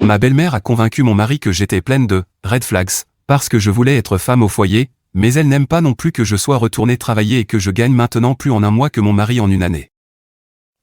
Ma belle-mère a convaincu mon mari que j'étais pleine de red flags, parce que je voulais être femme au foyer, mais elle n'aime pas non plus que je sois retournée travailler et que je gagne maintenant plus en un mois que mon mari en une année.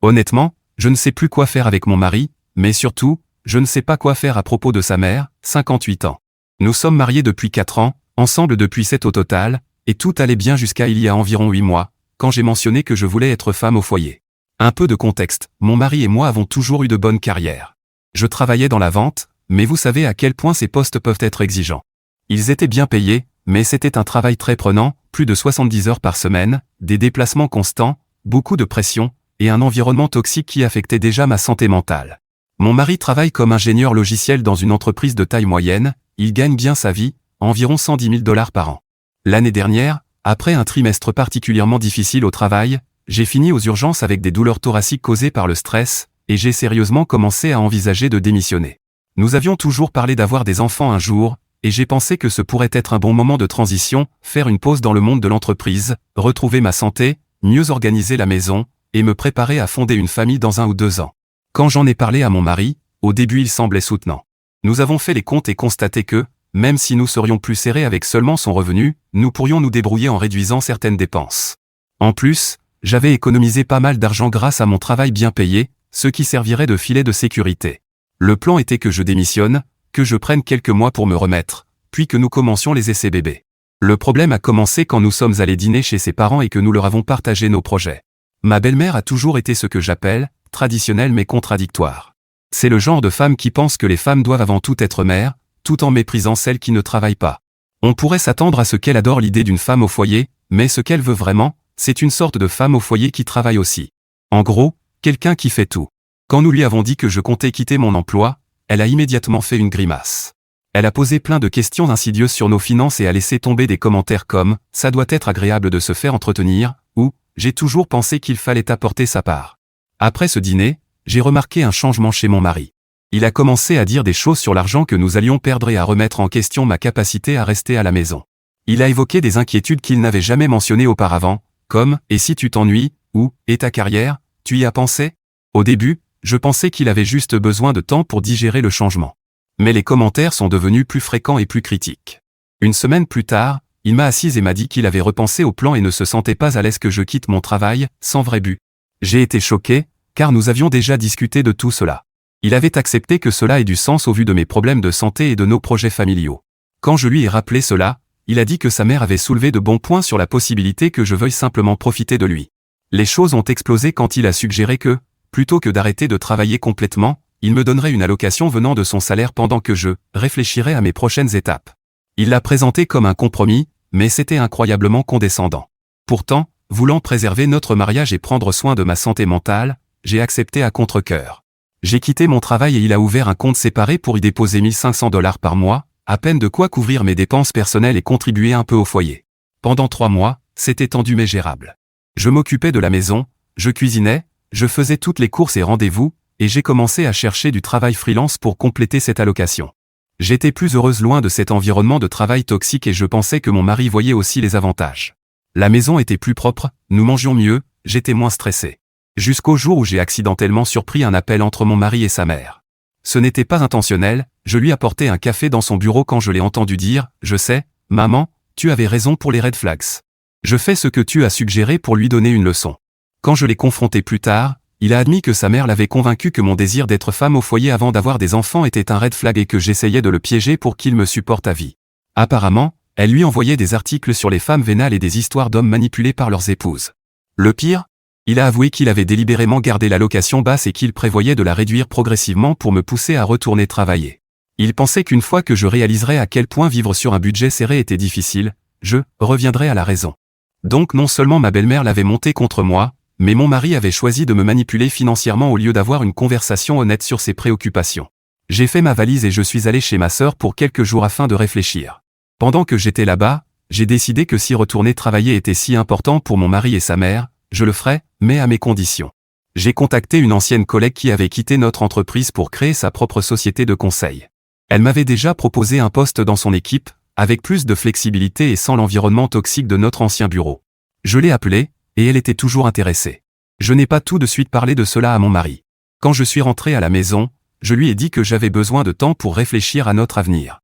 Honnêtement, je ne sais plus quoi faire avec mon mari, mais surtout, je ne sais pas quoi faire à propos de sa mère, 58 ans. Nous sommes mariés depuis 4 ans, ensemble depuis 7 au total, et tout allait bien jusqu'à il y a environ 8 mois, quand j'ai mentionné que je voulais être femme au foyer. Un peu de contexte, mon mari et moi avons toujours eu de bonnes carrières. Je travaillais dans la vente, mais vous savez à quel point ces postes peuvent être exigeants. Ils étaient bien payés, mais c'était un travail très prenant, plus de 70 heures par semaine, des déplacements constants, beaucoup de pression, et un environnement toxique qui affectait déjà ma santé mentale. Mon mari travaille comme ingénieur logiciel dans une entreprise de taille moyenne, il gagne bien sa vie, environ 110 000 $ par an. L'année dernière, après un trimestre particulièrement difficile au travail, j'ai fini aux urgences avec des douleurs thoraciques causées par le stress, et j'ai sérieusement commencé à envisager de démissionner. Nous avions toujours parlé d'avoir des enfants un jour, et j'ai pensé que ce pourrait être un bon moment de transition, faire une pause dans le monde de l'entreprise, retrouver ma santé, mieux organiser la maison, et me préparer à fonder une famille dans 1 ou 2 ans. Quand j'en ai parlé à mon mari, au début il semblait soutenant. Nous avons fait les comptes et constaté que, même si nous serions plus serrés avec seulement son revenu, nous pourrions nous débrouiller en réduisant certaines dépenses. En plus, j'avais économisé pas mal d'argent grâce à mon travail bien payé, ce qui servirait de filet de sécurité. Le plan était que je démissionne, que je prenne quelques mois pour me remettre, puis que nous commencions les essais bébés. Le problème a commencé quand nous sommes allés dîner chez ses parents et que nous leur avons partagé nos projets. Ma belle-mère a toujours été ce que j'appelle, traditionnelle mais contradictoire. C'est le genre de femme qui pense que les femmes doivent avant tout être mères, tout en méprisant celles qui ne travaillent pas. On pourrait s'attendre à ce qu'elle adore l'idée d'une femme au foyer, mais ce qu'elle veut vraiment, c'est une sorte de femme au foyer qui travaille aussi. En gros, quelqu'un qui fait tout. Quand nous lui avons dit que je comptais quitter mon emploi, elle a immédiatement fait une grimace. Elle a posé plein de questions insidieuses sur nos finances et a laissé tomber des commentaires comme « ça doit être agréable de se faire entretenir » ou « j'ai toujours pensé qu'il fallait apporter sa part ». Après ce dîner, j'ai remarqué un changement chez mon mari. Il a commencé à dire des choses sur l'argent que nous allions perdre et à remettre en question ma capacité à rester à la maison. Il a évoqué des inquiétudes qu'il n'avait jamais mentionnées auparavant, comme « et si tu t'ennuies » ou « et ta carrière, tu y as pensé ?» Au début, je pensais qu'il avait juste besoin de temps pour digérer le changement. Mais les commentaires sont devenus plus fréquents et plus critiques. Une semaine plus tard, il m'a assise et m'a dit qu'il avait repensé au plan et ne se sentait pas à l'aise que je quitte mon travail, sans vrai but. J'ai été choqué, car nous avions déjà discuté de tout cela. Il avait accepté que cela ait du sens au vu de mes problèmes de santé et de nos projets familiaux. Quand je lui ai rappelé cela, il a dit que sa mère avait soulevé de bons points sur la possibilité que je veuille simplement profiter de lui. Les choses ont explosé quand il a suggéré que, plutôt que d'arrêter de travailler complètement, il me donnerait une allocation venant de son salaire pendant que je réfléchirais à mes prochaines étapes. Il l'a présenté comme un compromis, mais c'était incroyablement condescendant. Pourtant, voulant préserver notre mariage et prendre soin de ma santé mentale, j'ai accepté à contre-cœur. J'ai quitté mon travail et il a ouvert un compte séparé pour y déposer 1 500 $ par mois, à peine de quoi couvrir mes dépenses personnelles et contribuer un peu au foyer. Pendant 3 mois, c'était tendu mais gérable. Je m'occupais de la maison, je cuisinais, je faisais toutes les courses et rendez-vous, et j'ai commencé à chercher du travail freelance pour compléter cette allocation. J'étais plus heureuse loin de cet environnement de travail toxique et je pensais que mon mari voyait aussi les avantages. La maison était plus propre, nous mangions mieux, j'étais moins stressé. Jusqu'au jour où j'ai accidentellement surpris un appel entre mon mari et sa mère. Ce n'était pas intentionnel, je lui apportais un café dans son bureau quand je l'ai entendu dire « Je sais, maman, tu avais raison pour les red flags. Je fais ce que tu as suggéré pour lui donner une leçon. » Quand je l'ai confronté plus tard, il a admis que sa mère l'avait convaincu que mon désir d'être femme au foyer avant d'avoir des enfants était un red flag et que j'essayais de le piéger pour qu'il me supporte à vie. Apparemment, elle lui envoyait des articles sur les femmes vénales et des histoires d'hommes manipulés par leurs épouses. Le pire, il a avoué qu'il avait délibérément gardé l'allocation basse et qu'il prévoyait de la réduire progressivement pour me pousser à retourner travailler. Il pensait qu'une fois que je réaliserais à quel point vivre sur un budget serré était difficile, je reviendrais à la raison. Donc non seulement ma belle-mère l'avait monté contre moi, mais mon mari avait choisi de me manipuler financièrement au lieu d'avoir une conversation honnête sur ses préoccupations. J'ai fait ma valise et je suis allé chez ma sœur pour quelques jours afin de réfléchir. Pendant que j'étais là-bas, j'ai décidé que si retourner travailler était si important pour mon mari et sa mère, je le ferais, mais à mes conditions. J'ai contacté une ancienne collègue qui avait quitté notre entreprise pour créer sa propre société de conseil. Elle m'avait déjà proposé un poste dans son équipe, avec plus de flexibilité et sans l'environnement toxique de notre ancien bureau. Je l'ai appelée, et elle était toujours intéressée. Je n'ai pas tout de suite parlé de cela à mon mari. Quand je suis rentré à la maison, je lui ai dit que j'avais besoin de temps pour réfléchir à notre avenir.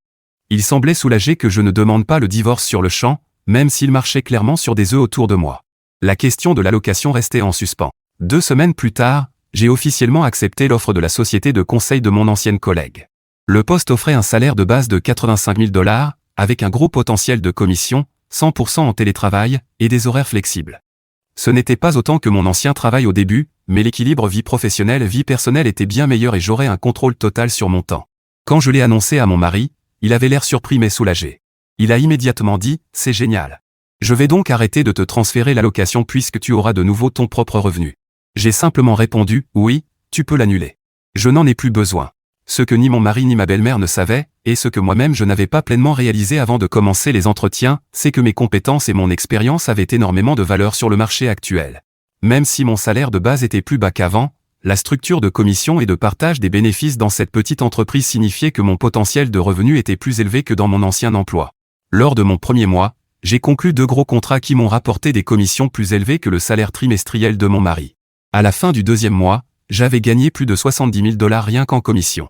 Il semblait soulagé que je ne demande pas le divorce sur le champ, même s'il marchait clairement sur des œufs autour de moi. La question de l'allocation restait en suspens. 2 semaines plus tard, j'ai officiellement accepté l'offre de la société de conseil de mon ancienne collègue. Le poste offrait un salaire de base de 85 000 $, avec un gros potentiel de commission, 100% en télétravail, et des horaires flexibles. Ce n'était pas autant que mon ancien travail au début, mais l'équilibre vie professionnelle-vie personnelle était bien meilleur et j'aurais un contrôle total sur mon temps. Quand je l'ai annoncé à mon mari, il avait l'air surpris mais soulagé. Il a immédiatement dit « C'est génial. Je vais donc arrêter de te transférer l'allocation puisque tu auras de nouveau ton propre revenu. » J'ai simplement répondu « Oui, tu peux l'annuler. Je n'en ai plus besoin. » Ce que ni mon mari ni ma belle-mère ne savaient, et ce que moi-même je n'avais pas pleinement réalisé avant de commencer les entretiens, c'est que mes compétences et mon expérience avaient énormément de valeur sur le marché actuel. Même si mon salaire de base était plus bas qu'avant, la structure de commission et de partage des bénéfices dans cette petite entreprise signifiait que mon potentiel de revenu était plus élevé que dans mon ancien emploi. Lors de mon premier mois, j'ai conclu 2 gros contrats qui m'ont rapporté des commissions plus élevées que le salaire trimestriel de mon mari. À la fin du 2e mois, j'avais gagné plus de 70 000 $ rien qu'en commission.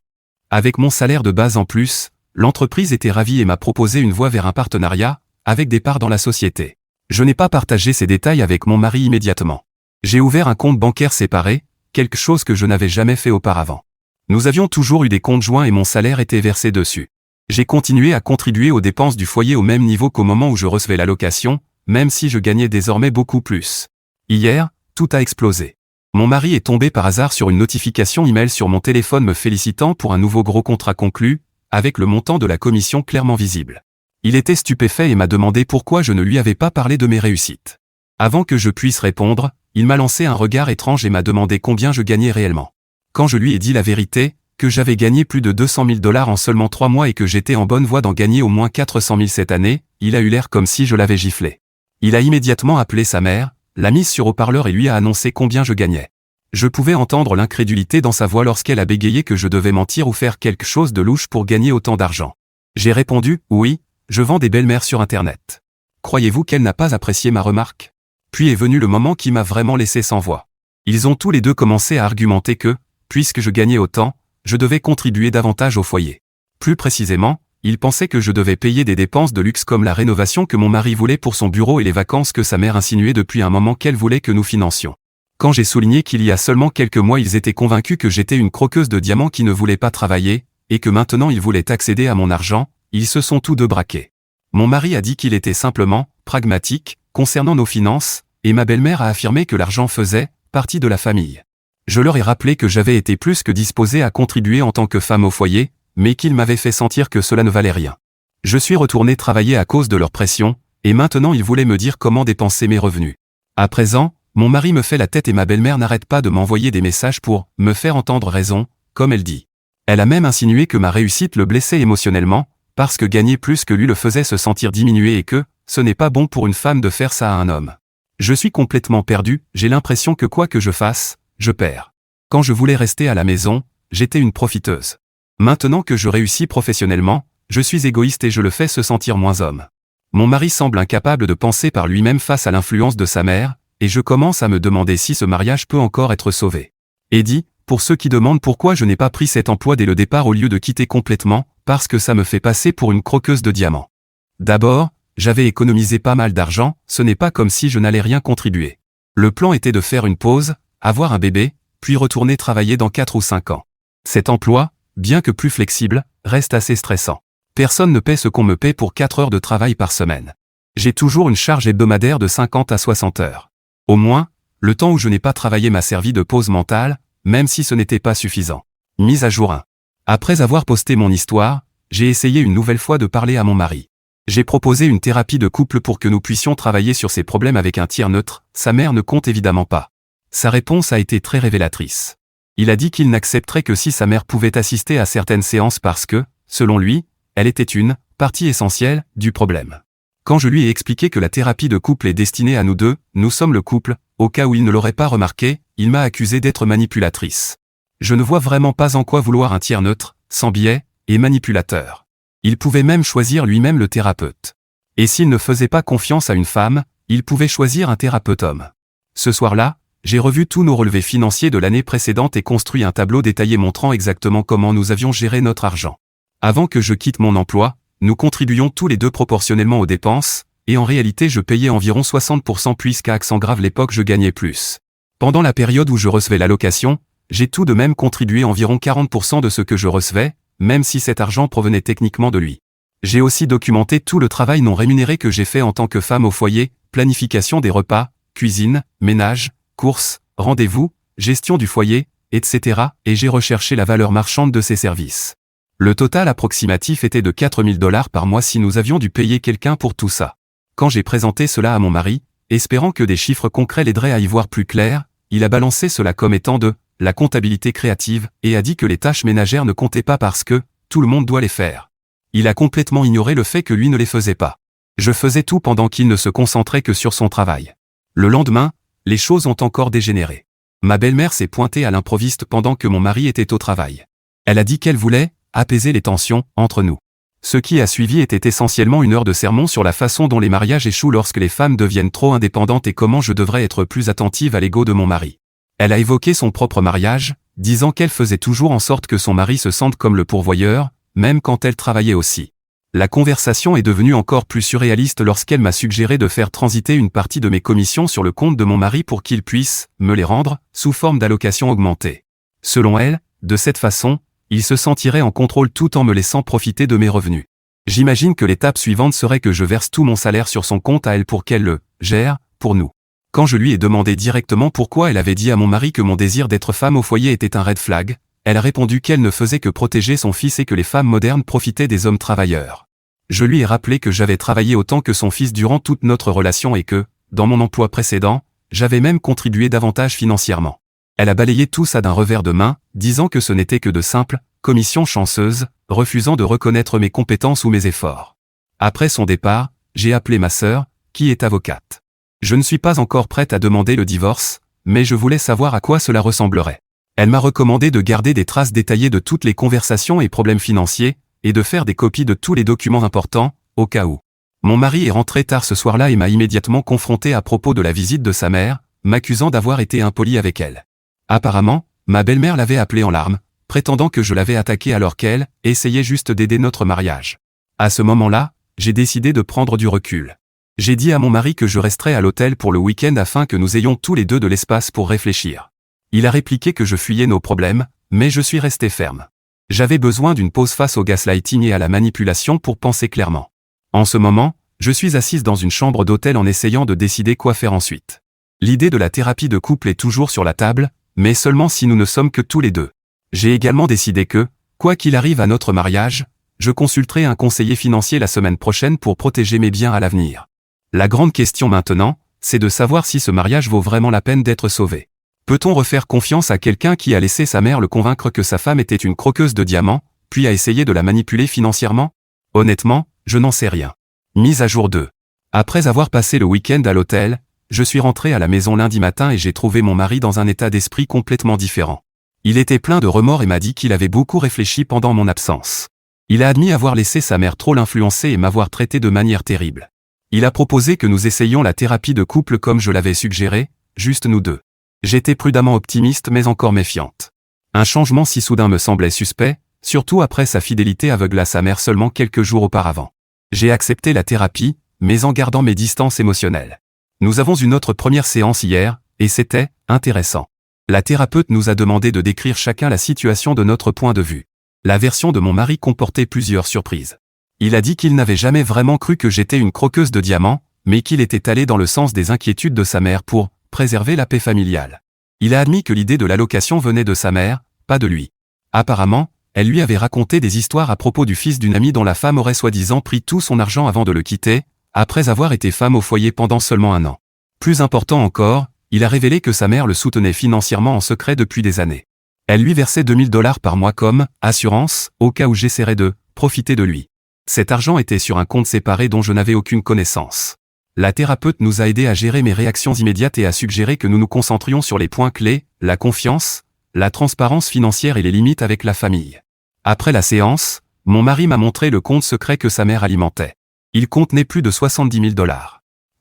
Avec mon salaire de base en plus, l'entreprise était ravie et m'a proposé une voie vers un partenariat, avec des parts dans la société. Je n'ai pas partagé ces détails avec mon mari immédiatement. J'ai ouvert un compte bancaire séparé, quelque chose que je n'avais jamais fait auparavant. Nous avions toujours eu des comptes joints et mon salaire était versé dessus. J'ai continué à contribuer aux dépenses du foyer au même niveau qu'au moment où je recevais l'allocation, même si je gagnais désormais beaucoup plus. Hier, tout a explosé. Mon mari est tombé par hasard sur une notification email sur mon téléphone me félicitant pour un nouveau gros contrat conclu, avec le montant de la commission clairement visible. Il était stupéfait et m'a demandé pourquoi je ne lui avais pas parlé de mes réussites. Avant que je puisse répondre, il m'a lancé un regard étrange et m'a demandé combien je gagnais réellement. Quand je lui ai dit la vérité, que j'avais gagné plus de 200 000 $ en seulement 3 mois et que j'étais en bonne voie d'en gagner au moins 400 000 cette année, il a eu l'air comme si je l'avais giflé. Il a immédiatement appelé sa mère, l'a mise sur haut-parleur et lui a annoncé combien je gagnais. Je pouvais entendre l'incrédulité dans sa voix lorsqu'elle a bégayé que je devais mentir ou faire quelque chose de louche pour gagner autant d'argent. J'ai répondu « Oui, je vends des belles-mères sur Internet. » Croyez-vous qu'elle n'a pas apprécié ma remarque? Puis est venu le moment qui m'a vraiment laissé sans voix. Ils ont tous les deux commencé à argumenter que, puisque je gagnais autant, je devais contribuer davantage au foyer. Plus précisément, ils pensaient que je devais payer des dépenses de luxe comme la rénovation que mon mari voulait pour son bureau et les vacances que sa mère insinuait depuis un moment qu'elle voulait que nous financions. Quand j'ai souligné qu'il y a seulement quelques mois ils étaient convaincus que j'étais une croqueuse de diamants qui ne voulait pas travailler, et que maintenant ils voulaient accéder à mon argent, ils se sont tous deux braqués. Mon mari a dit qu'il était simplement pragmatique concernant nos finances, et ma belle-mère a affirmé que l'argent faisait partie de la famille. Je leur ai rappelé que j'avais été plus que disposée à contribuer en tant que femme au foyer, mais qu'ils m'avaient fait sentir que cela ne valait rien. Je suis retourné travailler à cause de leur pression, et maintenant ils voulaient me dire comment dépenser mes revenus. À présent, mon mari me fait la tête et ma belle-mère n'arrête pas de m'envoyer des messages pour me faire entendre raison, comme elle dit. Elle a même insinué que ma réussite le blessait émotionnellement, parce que gagner plus que lui le faisait se sentir diminué et que ce n'est pas bon pour une femme de faire ça à un homme. Je suis complètement perdu, j'ai l'impression que quoi que je fasse, je perds. Quand je voulais rester à la maison, j'étais une profiteuse. Maintenant que je réussis professionnellement, je suis égoïste et je le fais se sentir moins homme. Mon mari semble incapable de penser par lui-même face à l'influence de sa mère, et je commence à me demander si ce mariage peut encore être sauvé. Eddie, pour ceux qui demandent pourquoi je n'ai pas pris cet emploi dès le départ au lieu de quitter complètement, parce que ça me fait passer pour une croqueuse de diamants. D'abord, j'avais économisé pas mal d'argent, ce n'est pas comme si je n'allais rien contribuer. Le plan était de faire une pause, avoir un bébé, puis retourner travailler dans 4 ou 5 ans. Cet emploi, bien que plus flexible, reste assez stressant. Personne ne paie ce qu'on me paie pour 4 heures de travail par semaine. J'ai toujours une charge hebdomadaire de 50 à 60 heures. Au moins, le temps où je n'ai pas travaillé m'a servi de pause mentale, même si ce n'était pas suffisant. Mise à jour 1. Après avoir posté mon histoire, j'ai essayé une nouvelle fois de parler à mon mari. J'ai proposé une thérapie de couple pour que nous puissions travailler sur ces problèmes avec un tiers neutre, sa mère ne compte évidemment pas. Sa réponse a été très révélatrice. Il a dit qu'il n'accepterait que si sa mère pouvait assister à certaines séances parce que, selon lui, elle était une partie essentielle du problème. Quand je lui ai expliqué que la thérapie de couple est destinée à nous deux, nous sommes le couple, au cas où il ne l'aurait pas remarqué, il m'a accusé d'être manipulatrice. Je ne vois vraiment pas en quoi vouloir un tiers neutre, sans biais, et manipulateur. Il pouvait même choisir lui-même le thérapeute. Et s'il ne faisait pas confiance à une femme, il pouvait choisir un thérapeute homme. Ce soir-là, J'ai revu tous nos relevés financiers de l'année précédente et construit un tableau détaillé montrant exactement comment nous avions géré notre argent. Avant que je quitte mon emploi, nous contribuions tous les deux proportionnellement aux dépenses, et en réalité je payais environ 60% puisqu'à accent grave l'époque je gagnais plus. Pendant la période où je recevais l'allocation, j'ai tout de même contribué environ 40% de ce que je recevais, même si cet argent provenait techniquement de lui. J'ai aussi documenté tout le travail non rémunéré que j'ai fait en tant que femme au foyer, planification des repas, cuisine, ménage, courses, rendez-vous, gestion du foyer, etc. et j'ai recherché la valeur marchande de ces services. Le total approximatif était de 4 000 $ par mois si nous avions dû payer quelqu'un pour tout ça. Quand j'ai présenté cela à mon mari, espérant que des chiffres concrets l'aideraient à y voir plus clair, il a balancé cela comme étant de la comptabilité créative et a dit que les tâches ménagères ne comptaient pas parce que tout le monde doit les faire. Il a complètement ignoré le fait que lui ne les faisait pas. Je faisais tout pendant qu'il ne se concentrait que sur son travail. Le lendemain, les choses ont encore dégénéré. Ma belle-mère s'est pointée à l'improviste pendant que mon mari était au travail. Elle a dit qu'elle voulait apaiser les tensions entre nous. Ce qui a suivi était essentiellement une heure de sermon sur la façon dont les mariages échouent lorsque les femmes deviennent trop indépendantes et comment je devrais être plus attentive à l'ego de mon mari. Elle a évoqué son propre mariage, disant qu'elle faisait toujours en sorte que son mari se sente comme le pourvoyeur, même quand elle travaillait aussi. La conversation est devenue encore plus surréaliste lorsqu'elle m'a suggéré de faire transiter une partie de mes commissions sur le compte de mon mari pour qu'il puisse me les rendre, sous forme d'allocation augmentée. Selon elle, de cette façon, il se sentirait en contrôle tout en me laissant profiter de mes revenus. J'imagine que l'étape suivante serait que je verse tout mon salaire sur son compte à elle pour qu'elle le gère, pour nous. Quand je lui ai demandé directement pourquoi elle avait dit à mon mari que mon désir d'être femme au foyer était un red flag, elle a répondu qu'elle ne faisait que protéger son fils et que les femmes modernes profitaient des hommes travailleurs. Je lui ai rappelé que j'avais travaillé autant que son fils durant toute notre relation et que, dans mon emploi précédent, j'avais même contribué davantage financièrement. Elle a balayé tout ça d'un revers de main, disant que ce n'était que de simples commissions chanceuses, refusant de reconnaître mes compétences ou mes efforts. Après son départ, j'ai appelé ma sœur, qui est avocate. Je ne suis pas encore prête à demander le divorce, mais je voulais savoir à quoi cela ressemblerait. Elle m'a recommandé de garder des traces détaillées de toutes les conversations et problèmes financiers, et de faire des copies de tous les documents importants, au cas où. Mon mari est rentré tard ce soir-là et m'a immédiatement confronté à propos de la visite de sa mère, m'accusant d'avoir été impoli avec elle. Apparemment, ma belle-mère l'avait appelé en larmes, prétendant que je l'avais attaqué alors qu'elle essayait juste d'aider notre mariage. À ce moment-là, j'ai décidé de prendre du recul. J'ai dit à mon mari que je resterais à l'hôtel pour le week-end afin que nous ayons tous les deux de l'espace pour réfléchir. Il a répliqué que je fuyais nos problèmes, mais je suis resté ferme. J'avais besoin d'une pause face au gaslighting et à la manipulation pour penser clairement. En ce moment, je suis assise dans une chambre d'hôtel en essayant de décider quoi faire ensuite. L'idée de la thérapie de couple est toujours sur la table, mais seulement si nous ne sommes que tous les deux. J'ai également décidé que, quoi qu'il arrive à notre mariage, je consulterai un conseiller financier la semaine prochaine pour protéger mes biens à l'avenir. La grande question maintenant, c'est de savoir si ce mariage vaut vraiment la peine d'être sauvé. Peut-on refaire confiance à quelqu'un qui a laissé sa mère le convaincre que sa femme était une croqueuse de diamants, puis a essayé de la manipuler financièrement? Honnêtement, je n'en sais rien. Mise à jour 2. Après avoir passé le week-end à l'hôtel, je suis rentré à la maison lundi matin et j'ai trouvé mon mari dans un état d'esprit complètement différent. Il était plein de remords et m'a dit qu'il avait beaucoup réfléchi pendant mon absence. Il a admis avoir laissé sa mère trop l'influencer et m'avoir traité de manière terrible. Il a proposé que nous essayions la thérapie de couple comme je l'avais suggéré, juste nous deux. J'étais prudemment optimiste mais encore méfiante. Un changement si soudain me semblait suspect, surtout après sa fidélité aveugle à sa mère seulement quelques jours auparavant. J'ai accepté la thérapie, mais en gardant mes distances émotionnelles. Nous avons une autre première séance hier, et c'était intéressant. La thérapeute nous a demandé de décrire chacun la situation de notre point de vue. La version de mon mari comportait plusieurs surprises. Il a dit qu'il n'avait jamais vraiment cru que j'étais une croqueuse de diamants, mais qu'il était allé dans le sens des inquiétudes de sa mère pour préserver la paix familiale. Il a admis que l'idée de l'allocation venait de sa mère, pas de lui. Apparemment, elle lui avait raconté des histoires à propos du fils d'une amie dont la femme aurait soi-disant pris tout son argent avant de le quitter, après avoir été femme au foyer pendant seulement 1 an. Plus important encore, il a révélé que sa mère le soutenait financièrement en secret depuis des années. Elle lui versait 2 000 $ par mois comme assurance, au cas où j'essaierais de profiter de lui. Cet argent était sur un compte séparé dont je n'avais aucune connaissance. La thérapeute nous a aidés à gérer mes réactions immédiates et a suggéré que nous nous concentrions sur les points clés, la confiance, la transparence financière et les limites avec la famille. Après la séance, mon mari m'a montré le compte secret que sa mère alimentait. Il contenait plus de 70 000 $.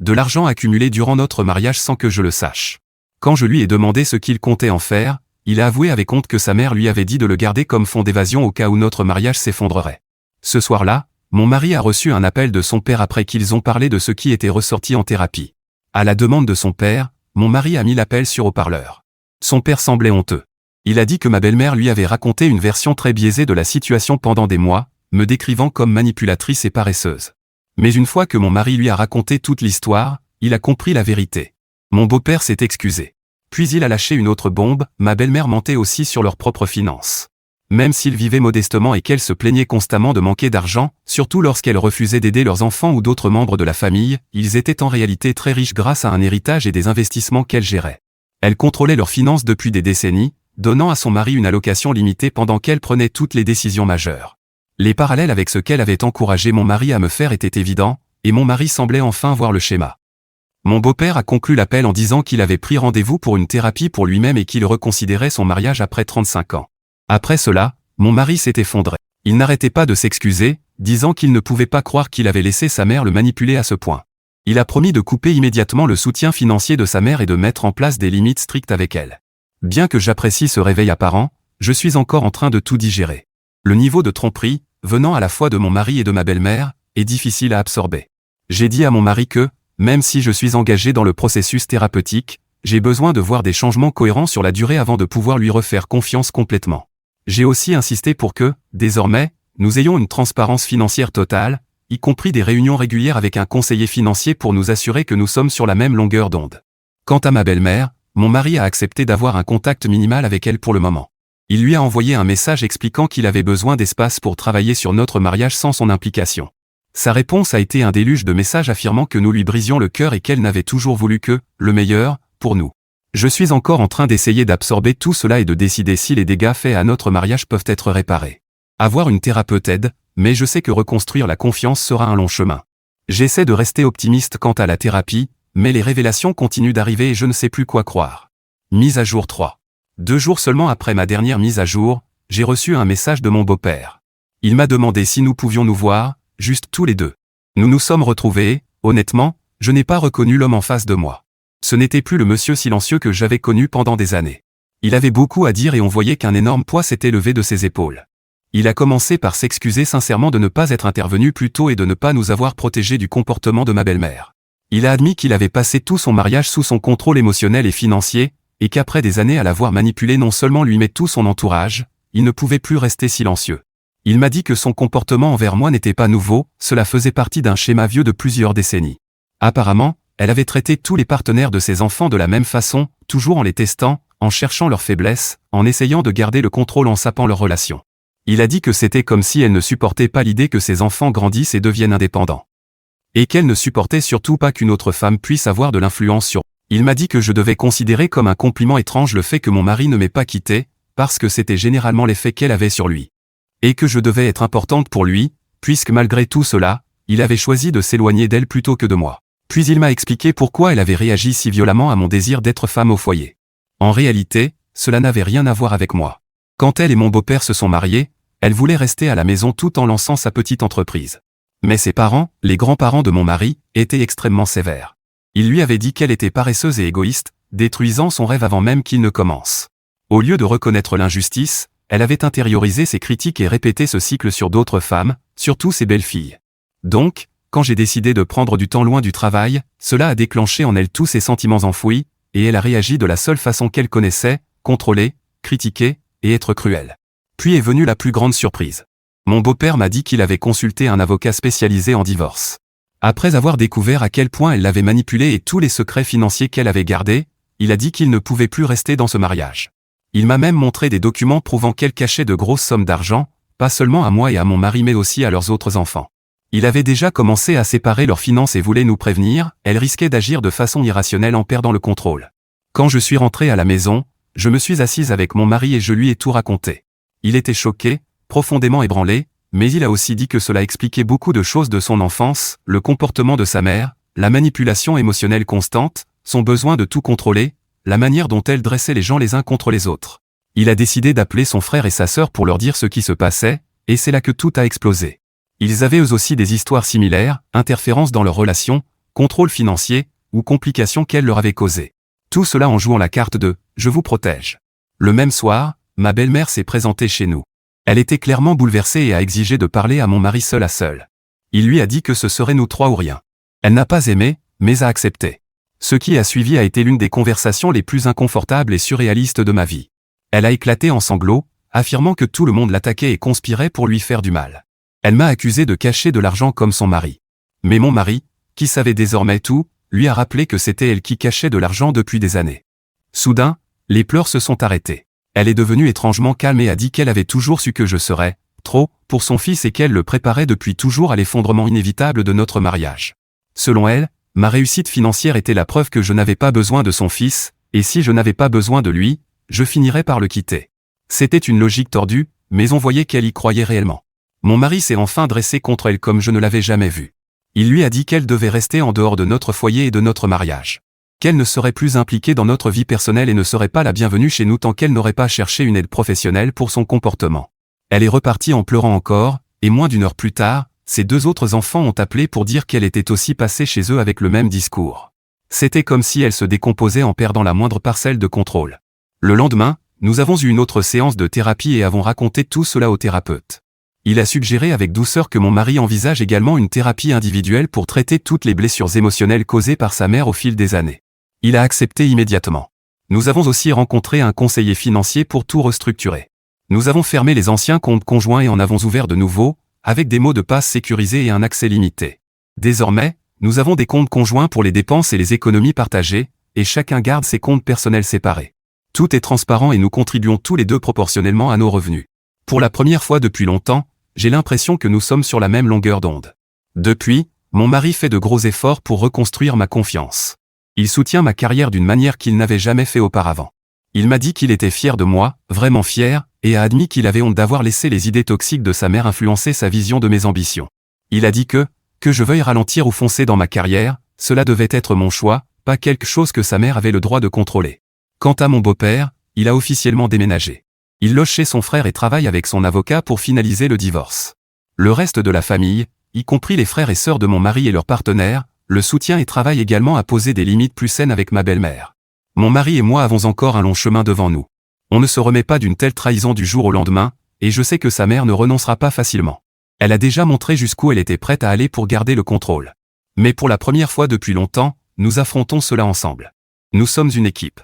De l'argent accumulé durant notre mariage sans que je le sache. Quand je lui ai demandé ce qu'il comptait en faire, il a avoué avec honte que sa mère lui avait dit de le garder comme fonds d'évasion au cas où notre mariage s'effondrerait. Ce soir-là, mon mari a reçu un appel de son père après qu'ils ont parlé de ce qui était ressorti en thérapie. À la demande de son père, mon mari a mis l'appel sur haut-parleur. Son père semblait honteux. Il a dit que ma belle-mère lui avait raconté une version très biaisée de la situation pendant des mois, me décrivant comme manipulatrice et paresseuse. Mais une fois que mon mari lui a raconté toute l'histoire, il a compris la vérité. Mon beau-père s'est excusé. Puis il a lâché une autre bombe, ma belle-mère mentait aussi sur leurs propres finances. Même s'ils vivaient modestement et qu'elle se plaignait constamment de manquer d'argent, surtout lorsqu'elle refusait d'aider leurs enfants ou d'autres membres de la famille, ils étaient en réalité très riches grâce à un héritage et des investissements qu'elle gérait. Elle contrôlait leurs finances depuis des décennies, donnant à son mari une allocation limitée pendant qu'elle prenait toutes les décisions majeures. Les parallèles avec ce qu'elle avait encouragé mon mari à me faire étaient évidents, et mon mari semblait enfin voir le schéma. Mon beau-père a conclu l'appel en disant qu'il avait pris rendez-vous pour une thérapie pour lui-même et qu'il reconsidérait son mariage après 35 ans. Après cela, mon mari s'est effondré. Il n'arrêtait pas de s'excuser, disant qu'il ne pouvait pas croire qu'il avait laissé sa mère le manipuler à ce point. Il a promis de couper immédiatement le soutien financier de sa mère et de mettre en place des limites strictes avec elle. Bien que j'apprécie ce réveil apparent, je suis encore en train de tout digérer. Le niveau de tromperie, venant à la fois de mon mari et de ma belle-mère, est difficile à absorber. J'ai dit à mon mari que, même si je suis engagé dans le processus thérapeutique, j'ai besoin de voir des changements cohérents sur la durée avant de pouvoir lui refaire confiance complètement. J'ai aussi insisté pour que, désormais, nous ayons une transparence financière totale, y compris des réunions régulières avec un conseiller financier pour nous assurer que nous sommes sur la même longueur d'onde. Quant à ma belle-mère, mon mari a accepté d'avoir un contact minimal avec elle pour le moment. Il lui a envoyé un message expliquant qu'il avait besoin d'espace pour travailler sur notre mariage sans son implication. Sa réponse a été un déluge de messages affirmant que nous lui brisions le cœur et qu'elle n'avait toujours voulu que, le meilleur, pour nous. Je suis encore en train d'essayer d'absorber tout cela et de décider si les dégâts faits à notre mariage peuvent être réparés. Avoir une thérapeute aide, mais je sais que reconstruire la confiance sera un long chemin. J'essaie de rester optimiste quant à la thérapie, mais les révélations continuent d'arriver et je ne sais plus quoi croire. Mise à jour 3. 2 jours seulement après ma dernière mise à jour, j'ai reçu un message de mon beau-père. Il m'a demandé si nous pouvions nous voir, juste tous les deux. Nous nous sommes retrouvés et, honnêtement, je n'ai pas reconnu l'homme en face de moi. Ce n'était plus le monsieur silencieux que j'avais connu pendant des années. Il avait beaucoup à dire et on voyait qu'un énorme poids s'était levé de ses épaules. Il a commencé par s'excuser sincèrement de ne pas être intervenu plus tôt et de ne pas nous avoir protégés du comportement de ma belle-mère. Il a admis qu'il avait passé tout son mariage sous son contrôle émotionnel et financier, et qu'après des années à l'avoir manipulé non seulement lui mais tout son entourage, il ne pouvait plus rester silencieux. Il m'a dit que son comportement envers moi n'était pas nouveau, cela faisait partie d'un schéma vieux de plusieurs décennies. Apparemment, elle avait traité tous les partenaires de ses enfants de la même façon, toujours en les testant, en cherchant leurs faiblesses, en essayant de garder le contrôle en sapant leur relation. Il a dit que c'était comme si elle ne supportait pas l'idée que ses enfants grandissent et deviennent indépendants. Et qu'elle ne supportait surtout pas qu'une autre femme puisse avoir de l'influence sur. Il m'a dit que je devais considérer comme un compliment étrange le fait que mon mari ne m'ait pas quitté, parce que c'était généralement l'effet qu'elle avait sur lui. Et que je devais être importante pour lui, puisque malgré tout cela, il avait choisi de s'éloigner d'elle plutôt que de moi. Puis il m'a expliqué pourquoi elle avait réagi si violemment à mon désir d'être femme au foyer. En réalité, cela n'avait rien à voir avec moi. Quand elle et mon beau-père se sont mariés, elle voulait rester à la maison tout en lançant sa petite entreprise. Mais ses parents, les grands-parents de mon mari, étaient extrêmement sévères. Ils lui avaient dit qu'elle était paresseuse et égoïste, détruisant son rêve avant même qu'il ne commence. Au lieu de reconnaître l'injustice, elle avait intériorisé ses critiques et répété ce cycle sur d'autres femmes, surtout ses belles-filles. Donc, quand j'ai décidé de prendre du temps loin du travail, cela a déclenché en elle tous ses sentiments enfouis, et elle a réagi de la seule façon qu'elle connaissait, contrôler, critiquer, et être cruelle. Puis est venue la plus grande surprise. Mon beau-père m'a dit qu'il avait consulté un avocat spécialisé en divorce. Après avoir découvert à quel point elle l'avait manipulé et tous les secrets financiers qu'elle avait gardés, il a dit qu'il ne pouvait plus rester dans ce mariage. Il m'a même montré des documents prouvant qu'elle cachait de grosses sommes d'argent, pas seulement à moi et à mon mari mais aussi à leurs autres enfants. Il avait déjà commencé à séparer leurs finances et voulait nous prévenir, elle risquait d'agir de façon irrationnelle en perdant le contrôle. Quand je suis rentré à la maison, je me suis assise avec mon mari et je lui ai tout raconté. Il était choqué, profondément ébranlé, mais il a aussi dit que cela expliquait beaucoup de choses de son enfance, le comportement de sa mère, la manipulation émotionnelle constante, son besoin de tout contrôler, la manière dont elle dressait les gens les uns contre les autres. Il a décidé d'appeler son frère et sa sœur pour leur dire ce qui se passait, et c'est là que tout a explosé. Ils avaient eux aussi des histoires similaires, interférences dans leurs relations, contrôle financier, ou complications qu'elle leur avait causées. Tout cela en jouant la carte de « je vous protège ». Le même soir, ma belle-mère s'est présentée chez nous. Elle était clairement bouleversée et a exigé de parler à mon mari seul à seul. Il lui a dit que ce serait nous trois ou rien. Elle n'a pas aimé, mais a accepté. Ce qui a suivi a été l'une des conversations les plus inconfortables et surréalistes de ma vie. Elle a éclaté en sanglots, affirmant que tout le monde l'attaquait et conspirait pour lui faire du mal. Elle m'a accusé de cacher de l'argent comme son mari. Mais mon mari, qui savait désormais tout, lui a rappelé que c'était elle qui cachait de l'argent depuis des années. Soudain, les pleurs se sont arrêtés. Elle est devenue étrangement calme et a dit qu'elle avait toujours su que je serais trop pour son fils et qu'elle le préparait depuis toujours à l'effondrement inévitable de notre mariage. Selon elle, ma réussite financière était la preuve que je n'avais pas besoin de son fils, et si je n'avais pas besoin de lui, je finirais par le quitter. C'était une logique tordue, mais on voyait qu'elle y croyait réellement. Mon mari s'est enfin dressé contre elle comme je ne l'avais jamais vue. Il lui a dit qu'elle devait rester en dehors de notre foyer et de notre mariage. Qu'elle ne serait plus impliquée dans notre vie personnelle et ne serait pas la bienvenue chez nous tant qu'elle n'aurait pas cherché une aide professionnelle pour son comportement. Elle est repartie en pleurant encore, et moins d'une heure plus tard, ses deux autres enfants ont appelé pour dire qu'elle était aussi passée chez eux avec le même discours. C'était comme si elle se décomposait en perdant la moindre parcelle de contrôle. Le lendemain, nous avons eu une autre séance de thérapie et avons raconté tout cela au thérapeute. Il a suggéré avec douceur que mon mari envisage également une thérapie individuelle pour traiter toutes les blessures émotionnelles causées par sa mère au fil des années. Il a accepté immédiatement. Nous avons aussi rencontré un conseiller financier pour tout restructurer. Nous avons fermé les anciens comptes conjoints et en avons ouvert de nouveaux, avec des mots de passe sécurisés et un accès limité. Désormais, nous avons des comptes conjoints pour les dépenses et les économies partagées, et chacun garde ses comptes personnels séparés. Tout est transparent et nous contribuons tous les deux proportionnellement à nos revenus. Pour la première fois depuis longtemps, j'ai l'impression que nous sommes sur la même longueur d'onde. Depuis, mon mari fait de gros efforts pour reconstruire ma confiance. Il soutient ma carrière d'une manière qu'il n'avait jamais fait auparavant. Il m'a dit qu'il était fier de moi, vraiment fier, et a admis qu'il avait honte d'avoir laissé les idées toxiques de sa mère influencer sa vision de mes ambitions. Il a dit que je veuille ralentir ou foncer dans ma carrière, cela devait être mon choix, pas quelque chose que sa mère avait le droit de contrôler. Quant à mon beau-père, il a officiellement déménagé. Il loge chez son frère et travaille avec son avocat pour finaliser le divorce. Le reste de la famille, y compris les frères et sœurs de mon mari et leurs partenaires, le soutient et travaille également à poser des limites plus saines avec ma belle-mère. Mon mari et moi avons encore un long chemin devant nous. On ne se remet pas d'une telle trahison du jour au lendemain, et je sais que sa mère ne renoncera pas facilement. Elle a déjà montré jusqu'où elle était prête à aller pour garder le contrôle. Mais pour la première fois depuis longtemps, nous affrontons cela ensemble. Nous sommes une équipe.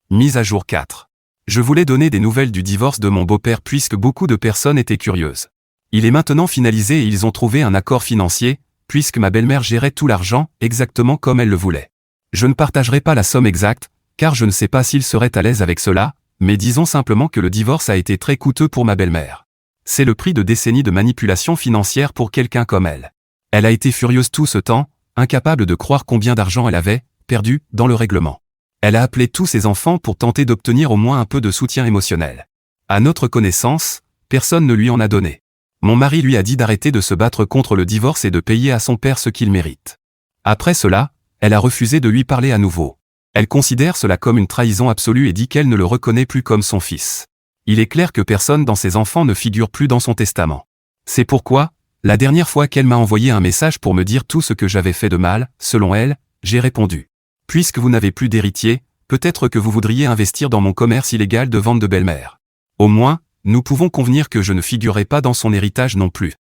Mise à jour 4. Je voulais donner des nouvelles du divorce de mon beau-père puisque beaucoup de personnes étaient curieuses. Il est maintenant finalisé et ils ont trouvé un accord financier, puisque ma belle-mère gérait tout l'argent exactement comme elle le voulait. Je ne partagerai pas la somme exacte, car je ne sais pas s'il serait à l'aise avec cela, mais disons simplement que le divorce a été très coûteux pour ma belle-mère. C'est le prix de décennies de manipulation financière pour quelqu'un comme elle. Elle a été furieuse tout ce temps, incapable de croire combien d'argent elle avait perdu dans le règlement. Elle a appelé tous ses enfants pour tenter d'obtenir au moins un peu de soutien émotionnel. À notre connaissance, personne ne lui en a donné. Mon mari lui a dit d'arrêter de se battre contre le divorce et de payer à son père ce qu'il mérite. Après cela, elle a refusé de lui parler à nouveau. Elle considère cela comme une trahison absolue et dit qu'elle ne le reconnaît plus comme son fils. Il est clair que personne dans ses enfants ne figure plus dans son testament. C'est pourquoi, la dernière fois qu'elle m'a envoyé un message pour me dire tout ce que j'avais fait de mal, selon elle, j'ai répondu. Puisque vous n'avez plus d'héritier, peut-être que vous voudriez investir dans mon commerce illégal de vente de belle-mère. Au moins, nous pouvons convenir que je ne figurerai pas dans son héritage non plus.